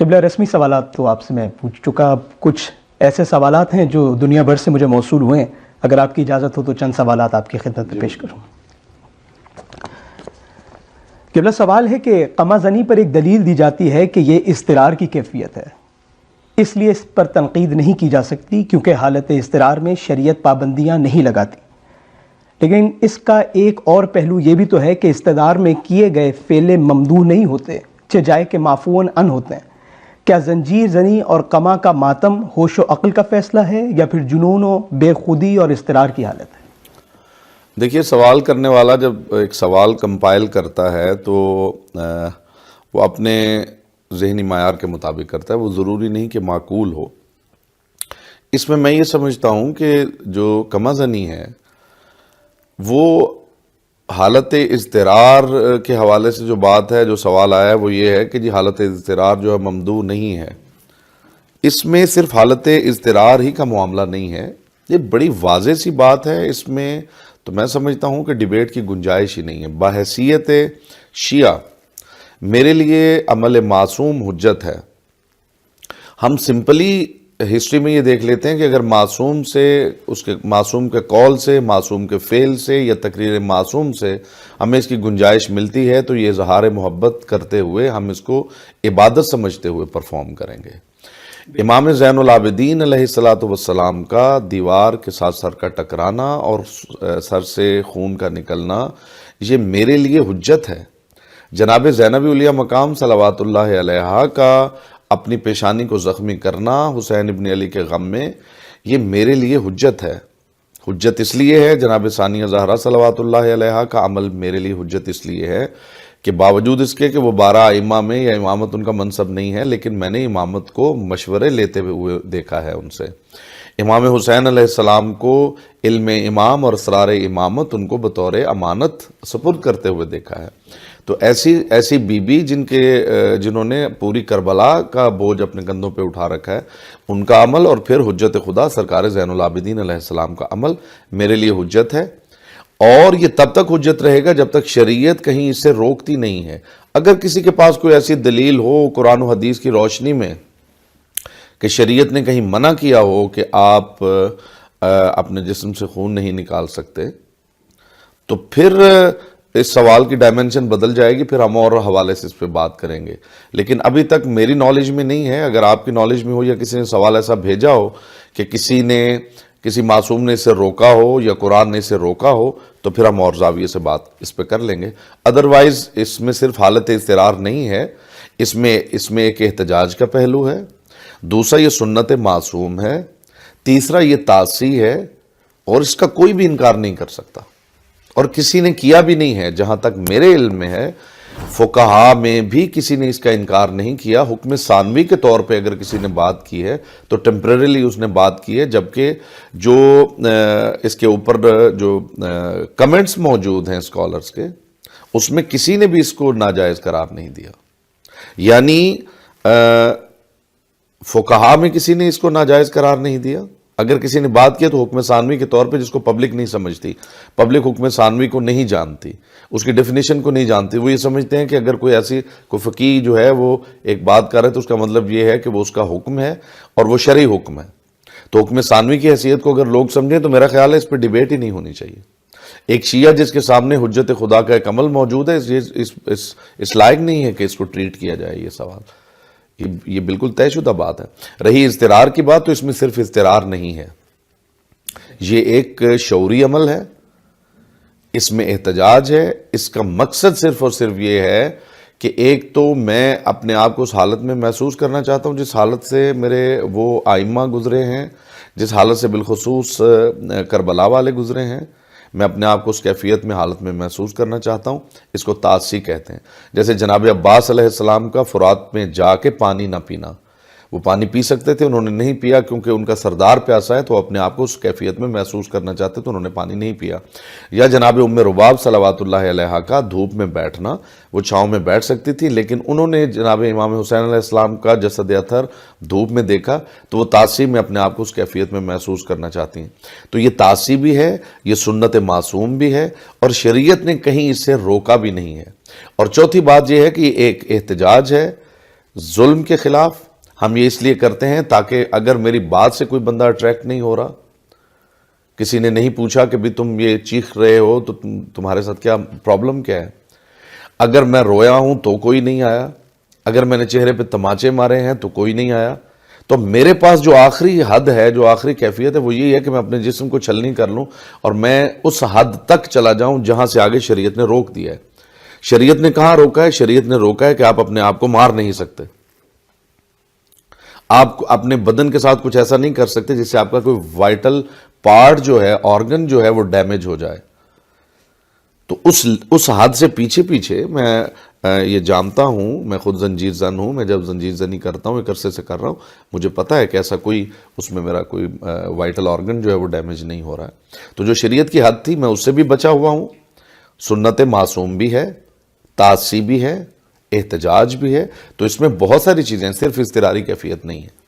قبلہ رسمی سوالات تو آپ سے میں پوچھ چکا، اب کچھ ایسے سوالات ہیں جو دنیا بھر سے مجھے موصول ہوئے ہیں، اگر آپ کی اجازت ہو تو چند سوالات آپ کی خدمت میں پیش کروں۔ قبلہ سوال ہے کہ قمع زنی پر ایک دلیل دی جاتی ہے کہ یہ اضطرار کی کیفیت ہے، اس لیے اس پر تنقید نہیں کی جا سکتی کیونکہ حالت اضطرار میں شریعت پابندیاں نہیں لگاتی، لیکن اس کا ایک اور پہلو یہ بھی تو ہے کہ اضطرار میں کیے گئے فعل ممدوح نہیں ہوتے، جائے کہ معفون عن ہوتے ہیں۔ کیا زنجیر زنی اور قمع کا ماتم ہوش و عقل کا فیصلہ ہے یا پھر جنون و بے خودی اور اضطرار کی حالت ہے؟ دیکھیے، سوال کرنے والا جب ایک سوال کمپائل کرتا ہے تو وہ اپنے ذہنی معیار کے مطابق کرتا ہے، وہ ضروری نہیں کہ معقول ہو۔ اس میں یہ سمجھتا ہوں کہ جو قمع زنی ہے وہ حالت اضطرار کے حوالے سے جو بات ہے، جو سوال آیا ہے وہ یہ ہے کہ جی حالت اضطرار جو ہے ممدوح نہیں ہے۔ اس میں صرف حالت اضطرار ہی کا معاملہ نہیں ہے، یہ بڑی واضح سی بات ہے۔ اس میں تو میں سمجھتا ہوں کہ ڈیبیٹ کی گنجائش ہی نہیں ہے۔ بحیثیت شیعہ میرے لیے عمل معصوم حجت ہے۔ ہم سمپلی ہسٹری میں یہ دیکھ لیتے ہیں کہ اگر معصوم سے، اس کے معصوم کے قول سے، معصوم کے فعل سے یا تقریر معصوم سے ہمیں اس کی گنجائش ملتی ہے تو یہ اظہار محبت کرتے ہوئے ہم اس کو عبادت سمجھتے ہوئے پرفارم کریں گے۔ امام زین العابدین علیہ السلام کا دیوار کے ساتھ سر کا ٹکرانا اور سر سے خون کا نکلنا یہ میرے لیے حجت ہے۔ جناب زینب اولیاء مقام صلوات اللہ علیہا کا اپنی پیشانی کو زخمی کرنا حسین ابن علی کے غم میں، یہ میرے لیے حجت ہے۔ حجت اس لیے ہے، جناب ثانیہ زہرا صلوات اللہ علیہا کا عمل میرے لیے حجت اس لیے ہے کہ باوجود اس کے کہ وہ 12 ائمہ میں یا امامت ان کا منصب نہیں ہے، لیکن میں نے امامت کو مشورے لیتے ہوئے دیکھا ہے ان سے۔ امام حسین علیہ السلام کو علم امام اور اسرار امامت ان کو بطور امانت سپرد کرتے ہوئے دیکھا ہے۔ تو ایسی بی جنہوں نے پوری کربلا کا بوجھ اپنے کندھوں پہ اٹھا رکھا ہے، ان کا عمل اور پھر حجت خدا سرکار زین العابدین علیہ السلام کا عمل میرے لیے حجت ہے، اور یہ تب تک حجت رہے گا جب تک شریعت کہیں اسے روکتی نہیں ہے۔ اگر کسی کے پاس کوئی ایسی دلیل ہو قرآن و حدیث کی روشنی میں کہ شریعت نے کہیں منع کیا ہو کہ آپ اپنے جسم سے خون نہیں نکال سکتے، تو پھر اس سوال کی ڈائمنشن بدل جائے گی، پھر ہم اور حوالے سے اس پہ بات کریں گے۔ لیکن ابھی تک میری نالج میں نہیں ہے۔ اگر آپ کی نالج میں ہو یا کسی نے سوال ایسا بھیجا ہو کہ کسی معصوم نے اسے روکا ہو یا قرآن نے اسے روکا ہو، تو پھر ہم اور زاویے سے بات اس پہ کر لیں گے۔ ادروائز اس میں صرف حالت اضطرار نہیں ہے، اس میں ایک احتجاج کا پہلو ہے، دوسرا یہ سنت معصوم ہے، تیسرا یہ تعصی ہے، اور اس کا کوئی بھی انکار نہیں کر سکتا، اور کسی نے کیا بھی نہیں ہے۔ جہاں تک میرے علم میں ہے، فقہا میں بھی کسی نے اس کا انکار نہیں کیا۔ حکم ثانوی کے طور پہ اگر کسی نے بات کی ہے تو ٹیمپریریلی اس نے بات کی ہے، جبکہ جو اس کے اوپر جو کمنٹس موجود ہیں اسکالرز کے، اس میں کسی نے بھی اس کو ناجائز قرار نہیں دیا۔ یعنی فقہا میں کسی نے اس کو ناجائز قرار نہیں دیا۔ اگر کسی نے بات کیا تو حکم ثانوی کے طور پہ، جس کو پبلک نہیں سمجھتی، پبلک حکم ثانوی کو نہیں جانتی، اس کی ڈیفینیشن کو نہیں جانتی۔ وہ یہ سمجھتے ہیں کہ اگر کوئی فقیہ جو ہے وہ ایک بات کر رہے تو اس کا مطلب یہ ہے کہ وہ اس کا حکم ہے اور وہ شرعی حکم ہے۔ تو حکم ثانوی کی حیثیت کو اگر لوگ سمجھیں تو میرا خیال ہے اس پہ ڈیبیٹ ہی نہیں ہونی چاہیے۔ ایک شیعہ جس کے سامنے حجت خدا کا ایک عمل موجود ہے، اس لائق نہیں ہے کہ اس کو ٹریٹ کیا جائے یہ سوال۔ یہ بالکل طے شدہ بات ہے۔ رہی اضطرار کی بات، تو اس میں صرف اضطرار نہیں ہے، یہ ایک شعوری عمل ہے، اس میں احتجاج ہے۔ اس کا مقصد صرف اور صرف یہ ہے کہ ایک تو میں اپنے آپ کو اس حالت میں محسوس کرنا چاہتا ہوں جس حالت سے میرے وہ ائمہ گزرے ہیں، جس حالت سے بالخصوص کربلا والے گزرے ہیں، میں اپنے آپ کو اس کیفیت میں حالت میں محسوس کرنا چاہتا ہوں۔ اس کو تعصی کہتے ہیں۔ جیسے جناب عباس علیہ السلام کا فرات میں جا کے پانی نہ پینا، وہ پانی پی سکتے تھے، انہوں نے نہیں پیا کیونکہ ان کا سردار پیاسا ہے، تو اپنے آپ کو اس کیفیت میں محسوس کرنا چاہتے تو انہوں نے پانی نہیں پیا۔ یا جناب ام رباب صلوات اللہ علیہا کا دھوپ میں بیٹھنا، وہ چھاؤں میں بیٹھ سکتی تھی، لیکن انہوں نے جناب امام حسین علیہ السلام کا جسد اطہر دھوپ میں دیکھا تو وہ تعصیب میں اپنے آپ کو اس کیفیت میں محسوس کرنا چاہتی ہیں۔ تو یہ تعصیب بھی ہے، یہ سنت معصوم بھی ہے، اور شریعت نے کہیں اس سے روکا بھی نہیں ہے۔ اور چوتھی بات یہ ہے کہ یہ ایک احتجاج ہے ظلم کے خلاف ہم یہ اس لیے کرتے ہیں تاکہ اگر میری بات سے کوئی بندہ اٹریکٹ نہیں ہو رہا، کسی نے نہیں پوچھا کہ بھی تم یہ چیخ رہے ہو تو تمہارے ساتھ کیا پرابلم کیا ہے، اگر میں رویا ہوں تو کوئی نہیں آیا، اگر میں نے چہرے پہ تماچے مارے ہیں تو کوئی نہیں آیا، تو میرے پاس جو آخری حد ہے، جو آخری کیفیت ہے، وہ یہی ہے کہ میں اپنے جسم کو چھلنی کر لوں اور میں اس حد تک چلا جاؤں جہاں سے آگے شریعت نے روک دیا ہے۔ شریعت نے کہاں روکا ہے؟ شریعت نے روکا ہے کہ آپ اپنے آپ کو مار نہیں سکتے، آپ اپنے بدن کے ساتھ کچھ ایسا نہیں کر سکتے جس سے آپ کا کوئی وائٹل پارٹ جو ہے، آرگن جو ہے، وہ ڈیمیج ہو جائے۔ تو اس حد سے پیچھے میں یہ جانتا ہوں، میں خود زنجیر زن ہوں، میں جب زنجیر زنی کرتا ہوں، ایک عرصے سے کر رہا ہوں، مجھے پتا ہے کہ ایسا کوئی اس میں میرا کوئی وائٹل آرگن جو ہے وہ ڈیمیج نہیں ہو رہا ہے۔ تو جو شریعت کی حد تھی میں اس سے بھی بچا ہوا ہوں۔ سنت معصوم بھی ہے، تعصیب بھی ہے، احتجاج بھی ہے، تو اس میں بہت ساری چیزیں ہیں، صرف اضطراری کیفیت نہیں ہے۔